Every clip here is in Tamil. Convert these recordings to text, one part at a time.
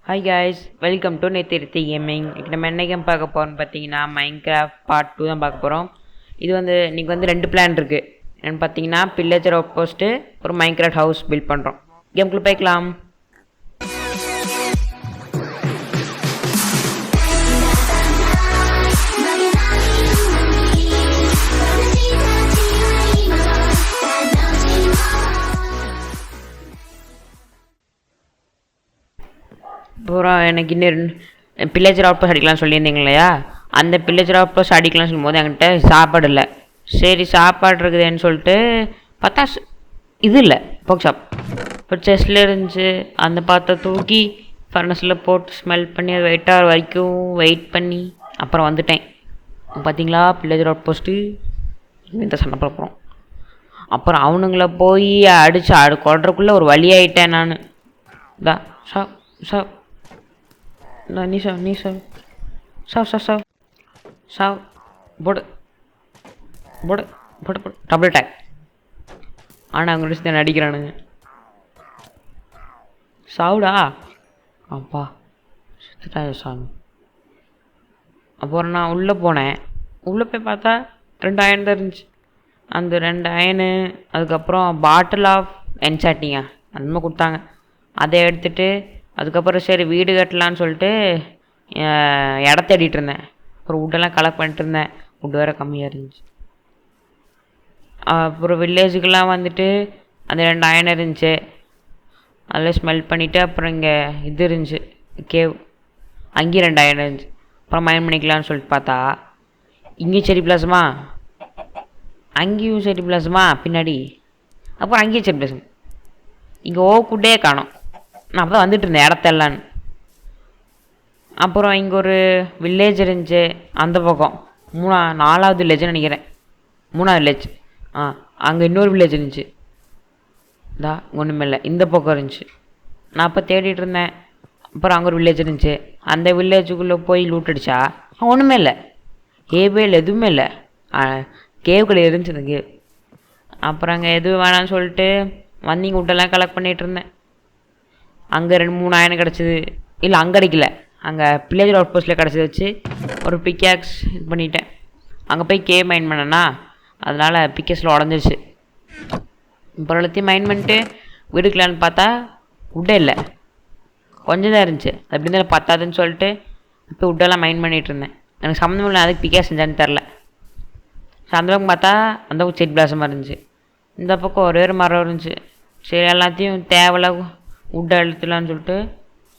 Hi guys, welcome to Nethiruthi gaming. நம்ம என்ன கேம் பார்க்க போகிறோம்னு பார்த்தீங்கன்னா மைன்கிராஃப்ட் பார்ட் 2 தான் பார்க்க போகிறோம். இது இன்றைக்கி 2 பிளான் இருக்குது. என்னென்னு பார்த்தீங்கன்னா பில்லேஜர் அவுட் போஸ்ட்டு ஒரு மைன்கிராஃப்ட் ஹவுஸ் பில்ட் பண்ணுறோம். கேம்குள்ளே போய்க்கலாம். அப்புறம் எனக்கு இன்னும் பில்லேஜர் அவுட் போஸ்ட் அடிக்கலாம்னு சொல்லியிருந்தீங்க இல்லையா, அந்த பில்லேஜர் அவுட் போஸ்ட் அடிக்கலாம்னு சொல்லும்போது என்கிட்ட சாப்பாடு இல்லை. சரி சாப்பாடு இருக்குதுன்னு சொல்லிட்டு பார்த்தா இது இல்லை, போக் ஷாப். இப்போ செஸ்டில் இருந்துச்சு. அந்த பாத்திரம் தூக்கி ஃபர்னஸில் போட்டு ஸ்மெல் பண்ணி அது வெயிட்டாக வரைக்கும் வெயிட் பண்ணி அப்புறம் வந்துட்டேன். பார்த்தீங்களா பில்லேஜர் அவுட் போஸ்ட்டு இந்த சண்டை போகிறோம். அப்புறம் அவனுங்கள போய் அடித்து கொள்றதுக்குள்ளே ஒரு வழியாயிட்டேன் நான். தான் சா நீ சாவ் போடு போடு போடு போடு டபுள் டேக். ஆனால் அவங்க அடிச்சு தான் அடிக்கிறானுங்க. சாவுடா அப்பா சுத்துட்டா சாமி. அப்புறம் நான் உள்ளே போனேன். உள்ளே போய் பார்த்தா 2 அயன் தான் இருந்துச்சு. அந்த 2 அயனு அதுக்கப்புறம் பாட்டில் ஆஃப் என்சாட்டிங்க அந்த கொடுத்தாங்க. அதை எடுத்துகிட்டு அதுக்கப்புறம் சரி வீடு கட்டலான்னு சொல்லிட்டு இடத்த தேடிட்டு இருந்தேன். அப்புறம் வுட்டெல்லாம் கலெக்ட் பண்ணிட்டு இருந்தேன். வுட் வேறு கம்மியாக இருந்துச்சு. அப்புறம் வில்லேஜுக்கெல்லாம் அந்த 2 அயன் இருந்துச்சு. அதில் ஸ்மெல் பண்ணிவிட்டு அப்புறம் இங்கே இது இருந்துச்சு கேவ், அங்கேயும் 2 அயன் இருந்துச்சு. அப்புறம் மைன் பண்ணிக்கலான்னு சொல்லிட்டு பார்த்தா இங்கேயும் செடி பிளாஸுமா, அங்கேயும் செடி பிளாஸுமா பின்னாடி, அப்புறம் அங்கேயும் செடி பிளாஸும். இங்கே ஓக்குட்டே காணோம். நான் அப்போ தான் வந்துட்டு இருந்தேன் இடத்தெல்லான்னு. அப்புறம் இங்கே ஒரு வில்லேஜ் இருந்துச்சு அந்த பக்கம். 4வது வில்லேஜ்னு நினைக்கிறேன். 3வது வில்லேஜ். அங்கே இன்னொரு வில்லேஜ் இருந்துச்சு. ஒன்றுமே இல்லை, இந்த பக்கம் இருந்துச்சு. நான் அப்போ தேடிட்டு இருந்தேன். அப்புறம் அங்கே ஒரு வில்லேஜ் இருந்துச்சு. அந்த வில்லேஜுக்குள்ளே போய் லூட் அடித்தா ஒன்றுமே இல்லை, கேவே இல்லை, எதுவுமே இல்லை. கேவுக்குள்ளே இருந்துச்சு அந்த கேவ். அப்புறம் அங்கே எதுவும் வேணான்னு சொல்லிட்டு வந்திங்க விட்டெல்லாம் கலெக்ட் பண்ணிகிட்டு இருந்தேன். அங்கே 2-3 அயன் கிடச்சிது. இல்லை அங்கே கிடைக்கல, அங்கே பில்லேஜர் அவுட் போஸ்ட்டில் கிடச்சி வச்சு ஒரு பிக்காக்ஸ் இது பண்ணிட்டேன். அங்கே போய் கேவ் மைன் பண்ணேன்னா அதனால் பிக்கேஸில் உடஞ்சிருச்சு. அப்புறம் எல்லாத்தையும் மைன் பண்ணிட்டு வீடுக்கலான்னு பார்த்தா உட்டே இல்லை, கொஞ்சம் தான் இருந்துச்சு. அது எப்படி இருந்தாலும் பத்தாதுன்னு சொல்லிட்டு இப்போ உட்டெல்லாம் மைன் பண்ணிகிட்டு இருந்தேன். எனக்கு சம்மந்தம் இல்லை அதுக்கு பிக்கேஸ் செஞ்சான்னு தெரில. ஸோ அந்த பக்கம் பார்த்தா அந்த பக்கம் செடி பிளாசமாக இருந்துச்சு. இந்த பக்கம் ஒரே ஒரு மரம் இருந்துச்சு. சரி எல்லாத்தையும் தேவையில்ல உட்டை எழுத்துலான்னு சொல்லிட்டு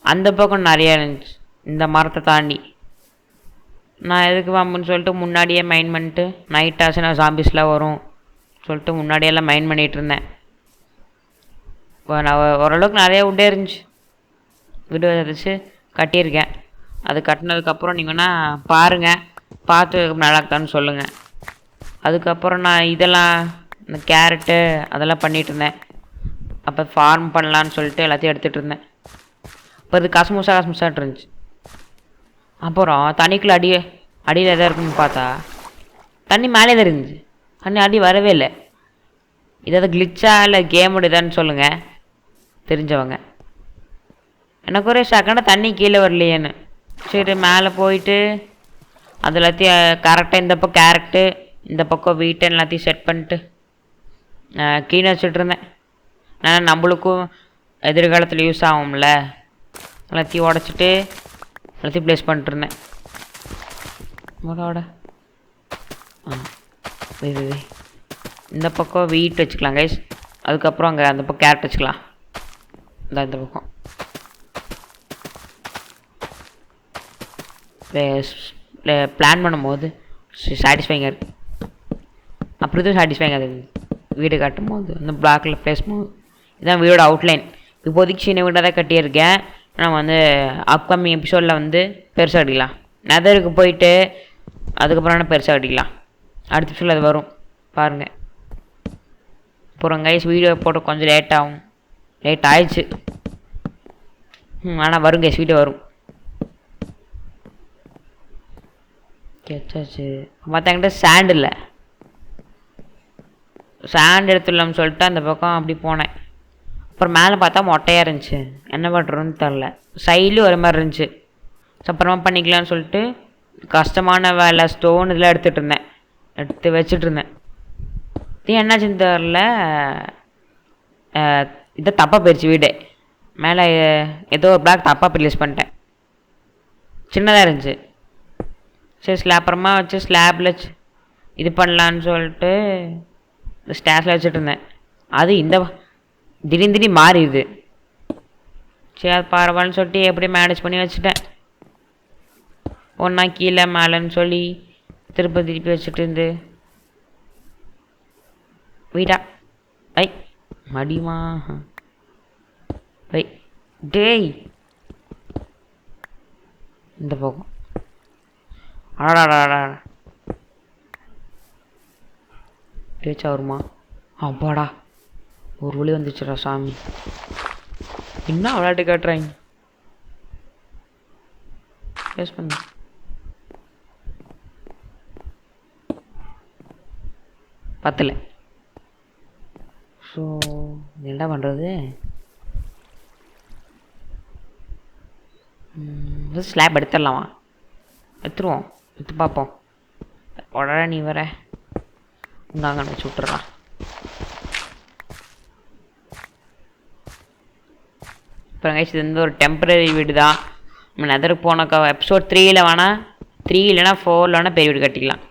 அந்த பக்கம் நிறையா இருந்துச்சு. இந்த மரத்தை தாண்டி நான் எதுக்கு வாம்புன்னு சொல்லிட்டு முன்னாடியே மைன் பண்ணிட்டு நைட் ஆச்சுன்னா ஜாம்பிஸ்லாம் வரும் சொல்லிட்டு முன்னாடியெல்லாம் மைன் பண்ணிகிட்டு இருந்தேன். இப்போ நான் ஓரளவுக்கு நிறையா உட்டே இருந்துச்சு. வீடு வச்சு கட்டியிருக்கேன். அது கட்டினதுக்கப்புறம் நீங்கன்னா பாருங்கள், பார்த்து நல்லா இருக்கான்னு சொல்லுங்கள். அதுக்கப்புறம் நான் இதெல்லாம் இந்த கேரட்டு அதெல்லாம் பண்ணிகிட்டு இருந்தேன். அப்போ ஃபார்ம் பண்ணலான்னு சொல்லிட்டு எல்லாத்தையும் எடுத்துகிட்டு இருந்தேன். இப்போ இது கசமுசாட்டு இருந்துச்சு. அப்புறம் தண்ணிக்குள்ளே அடியில் எதாவது இருக்குன்னு பார்த்தா தண்ணி மேலே தான் இருந்துச்சு. தண்ணி அடி வரவே இல்லை. இதாவது கிளிச்சா இல்லை கேமோட இதான்னு சொல்லுங்கள் தெரிஞ்சவங்க. எனக்கு ஒரே செகண்டாக தண்ணி கீழே வரலையேன்னு சரி மேலே போயிட்டு அது எல்லாத்தையும் கரெக்டாக இந்த பக்கம் கேரட்டு இந்த பக்கம் வீட்டை எல்லாத்தையும் செட் பண்ணிட்டு க்ளீனாக வச்சுட்டு இருந்தேன். நான் நம்மளுக்கும் எதிர்காலத்தில் யூஸ் ஆகும்ல, எல்லாத்தையும் உடச்சிட்டு எல்லாத்தையும் ப்ளேஸ் பண்ணிட்டுருந்தேன். ஓட இந்த பக்கம் வீட்டு வச்சுக்கலாம் கைஸ். அதுக்கப்புறம் அங்கே அந்த பக்கம் கேரட் வச்சுக்கலாம். இந்த பக்கம் பிளான் பண்ணும்போது சாட்டிஸ்ஃபைங்காக இருக்குது. அப்புறம் இதுவும் சாட்டிஸ்ஃபைங்காக இருக்குது. வீடு கட்டும் போது அந்த பிளாக்கில் ப்ளேஸ் போகுது. இதுதான் வீடோட அவுட்லைன். இப்போதைக்கு சின்ன வீடாக தான் கட்டியிருக்கேன். நம்ம அப்கமிங் எபிசோடில் பெருசாக அடிக்கலாம். நெதருக்கு போயிட்டு அதுக்கப்புறம் பெருசாக அடிக்கலாம். அடுத்த எபிசோடில் அது வரும் பாருங்கள். அப்புறம் கைஸ் வீடியோ போட்டு கொஞ்சம் லேட் ஆகும், லேட் ஆயிடுச்சு. ஆனால் வரும் கைஸ், வீடியோ வரும். கேச்சாச்சு. மற்றங்கிட்ட சாண்ட் இல்லை, சாண்ட் எடுத்துடலாம்னு சொல்லிட்டு அந்த பக்கம் அப்படி போனேன். அப்புறம் மேலே பார்த்தா மொட்டையாக இருந்துச்சு. என்ன பண்ணுறோன்னு தெரில. சைட்லேயும் ஒரு மாதிரி இருந்துச்சு. அப்புறமா பண்ணிக்கலான்னு சொல்லிட்டு கஷ்டமான வேலை ஸ்டோன் இதெல்லாம் எடுத்து வச்சுட்ருந்தேன். இது என்னாச்சுன்னு தெரில. இதை தப்பாக போயிடுச்சு வீடு. மேலே ஏதோ ஒரு பிளாக் தப்பாக ப்ளேஸ் பண்ணிட்டேன். சின்னதாக இருந்துச்சு. சரி அப்புறமா வச்சு ஸ்லாப்பில் இது பண்ணலான்னு சொல்லிட்டு ஸ்டேஸில் வச்சுட்டு இருந்தேன். அது திடீர்னு மாறிடுது. சரி அது பரவாயில்லன்னு சொல்லிட்டு எப்படியும் மேனேஜ் பண்ணி வச்சுட்டேன். ஒன்றா கீழே மேலேன்னு சொல்லி திருப்பி வச்சுட்டு இருந்து வீடா ஐ மடிமா ஐ டேய் இந்த பக்கம் அடாடாடா பேச்சா வருமா? அப்பாடா ஒரு வழி வந்துச்சுடா சாமி. என்ன விளையாட்டு காட்டுறாங்க. பேஸ் பண்ண பத்தல. ஸோ என்ன பண்ணுறது? ஸ்லாப் எடுத்துடலாமா? எடுத்துருவோம். எடுத்து பார்ப்போம். உடனே நீ வர இந்தாங்க வச்சு விட்டுறான். அப்புறம் கைஸ் இது வந்து ஒரு டெம்பரரி வீடு தான். நம்ம நெதருக்கு போனக்கா எபிசோட் 3ல் வேணால் 3 இல்லைனா 4 வேணால் பெரிய வீடு கட்டிக்கலாம்.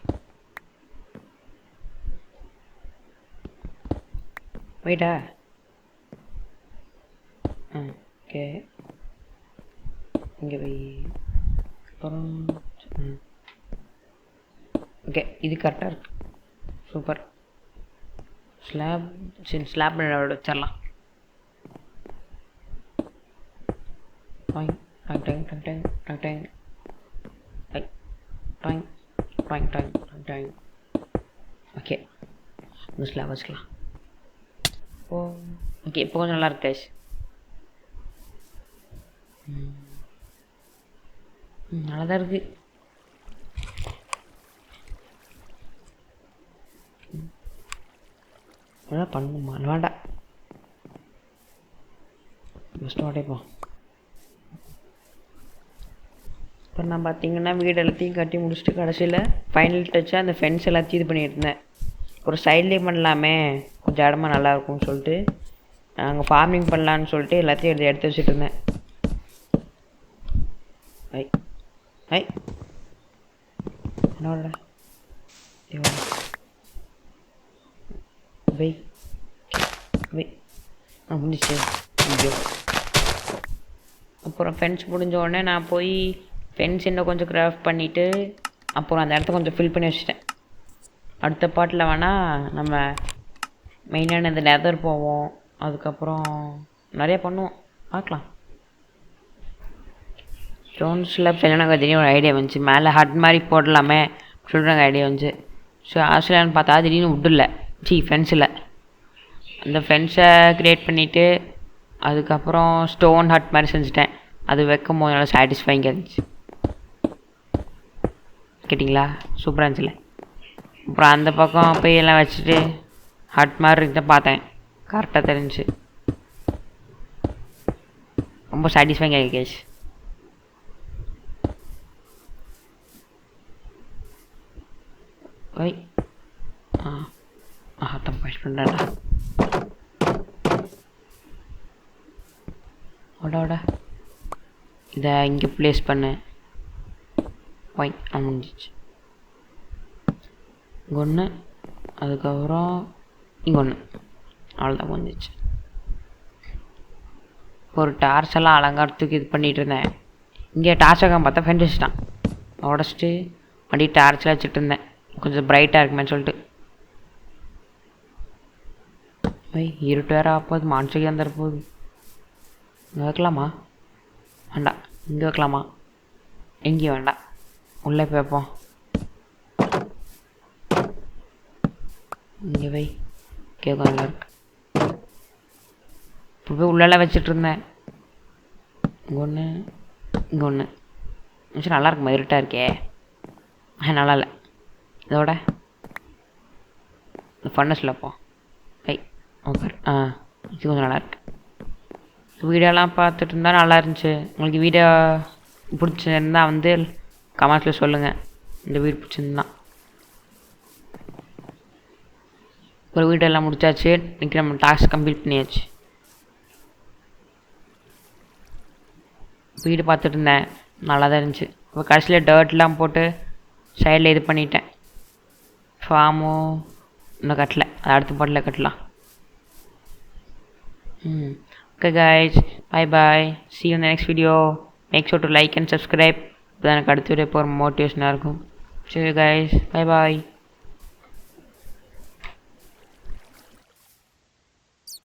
வெயிட்டா ஓகே இங்கே போய் அப்புறம் ஓகே இது கரெக்டாக இருக்கு. சூப்பர். ஸ்லாப் வச்சிடலாம். ஓகே இந்த ஸ்லாப் வச்சுக்கலாம். ஓகே இப்போ கொஞ்சம் நல்லா இருக்கு. நல்லா தான் இருக்கு. அதான் பண்ணுமா வேண்டாம். பெஸ்ட்டு வாடைப்போம். இப்போ நான் பார்த்தீங்கன்னா வீடு எல்லாத்தையும் கட்டி முடிச்சுட்டு கடைசியில் ஃபைனல் டச்சாக அந்த ஃபென்ஸ் எல்லாத்தையும் இது பண்ணிட்டு இருந்தேன். ஒரு சைட்லேயே பண்ணலாமே கொஞ்சம் இடமா நல்லாயிருக்கும்னு சொல்லிட்டு அங்கே ஃபார்மிங் பண்ணலான்னு சொல்லிட்டு எல்லாத்தையும் எடுத்து வச்சுட்டு இருந்தேன். ஐ ஐ என்னோட வெய் வெய் முடிச்சு. அப்புறம் ஃபென்ஸ் முடிஞ்ச உடனே நான் போய் ஃபென்ஸ் இன்னும் கொஞ்சம் கிராஃப்ட் பண்ணிவிட்டு அப்புறம் அந்த இடத்த கொஞ்சம் ஃபில் பண்ணி வச்சுட்டேன். அடுத்த பாட்டில் வேணால் நம்ம மெயினான இந்த நெதர் போவோம். அதுக்கப்புறம் நிறைய பண்ணுவோம் பார்க்கலாம். ஸ்டோன் ஸ்லாப் எனக்கு திடீர்னு ஒரு ஐடியா வந்துச்சு. மேலே ஹட் மாதிரி போடலாமே சொல்கிறாங்க ஐடியா வந்துச்சு. ஸோ ஆஸ்திரேலியான்னு பார்த்தா திடீர்னு உட்டில்ல ஃபென்ஸில் அந்த ஃபென்ஸை க்ரியேட் பண்ணிவிட்டு அதுக்கப்புறம் ஸ்டோன் ஹட் மாதிரி செஞ்சுட்டேன். அது வைக்கும் போது நல்லா சாட்டிஸ்ஃபைங்காக இருந்துச்சு. கேட்டிங்களா? சூப்பராக இருந்துச்சுல. அப்புறம் அந்த பக்கம் போய் எல்லாம் வச்சுட்டு ஹட் மாதிரி இருந்துச்சு பார்த்தேன். கரெக்டாக தெரிஞ்சிச்சு. ரொம்ப சாட்டிஸ்ஃபைங்காக இருக்கு கேஸ். ஓய் தப்பு வாஷ் பண்ணுறேன்டா. ஓட இதை இங்கே ப்ளேஸ் பண்ணு. ஒய் முடிஞ்சிச்சு. இங்கே ஒன்று அதுக்கப்புறம் இங்கே ஒன்று அவ்வளோதான் முடிஞ்சிச்சு. ஒரு டார்ச் எல்லாம் அலங்காரத்துக்கு இது பண்ணிகிட்டு இருந்தேன். இங்கே டார்ச் வைக்காம பார்த்தா ஃபென்ஸ் வச்சுட்டான். உடச்சிட்டு மறுபடியும் டார்ச்சில் வச்சுட்டு இருந்தேன் கொஞ்சம் பிரைட்டாக இருக்குமேன்னு சொல்லிட்டு. இருட்டு வேறு ஆப்போது மான்சைக்கு வந்துட போகுது. இங்கே வைக்கலாமா? வேண்டாம். இங்கே வைக்கலாமா? எங்கேயும் வேண்டாம். உள்ளே போய் வைப்போம். இங்கே வை கேட்கும் நல்லா இருக்கு. இப்போ போய் உள்ளெல்லாம் வச்சுட்டு இருந்தேன். இங்கே ஒன்று இங்கே ஒன்று நிமிஷம் நல்லா இருக்குமா? இருட்டாக இருக்கே. நல்லா இல்லை. இதோட இந்த ஃபன்னஸில் வைப்போம். ஓகே இது கொஞ்சம் நல்லாயிருக்கு. வீடியோலாம் பார்த்துட்டு இருந்தால் நல்லா இருந்துச்சு. உங்களுக்கு வீடியோ பிடிச்சிருந்தா வந்து கமெண்ட்ஸில் சொல்லுங்கள். இந்த வீடியோ பிடிச்சிருந்தா ஒரு வீடியோலாம் முடிச்சாச்சு. இன்றைக்கி நம்ம டாஸ்க் கம்ப்ளீட் பண்ணியாச்சு. வீடு பார்த்துட்டு இருந்தேன், நல்லா தான் இருந்துச்சு. இப்போ கடைசியில் டர்ட்லாம் போட்டு சைடில் இது பண்ணிட்டேன். ஃபார்மும் இன்னும் கட்டலை, அது அடுத்த பாட்டில் கட்டலாம். Okay guys, bye bye, see you in the next video. Make sure to like and subscribe. அப்போ தான் எனக்கு அடுத்த வீடியோ போகிற மோட்டிவேஷனாக இருக்கும். See you guys, bye bye.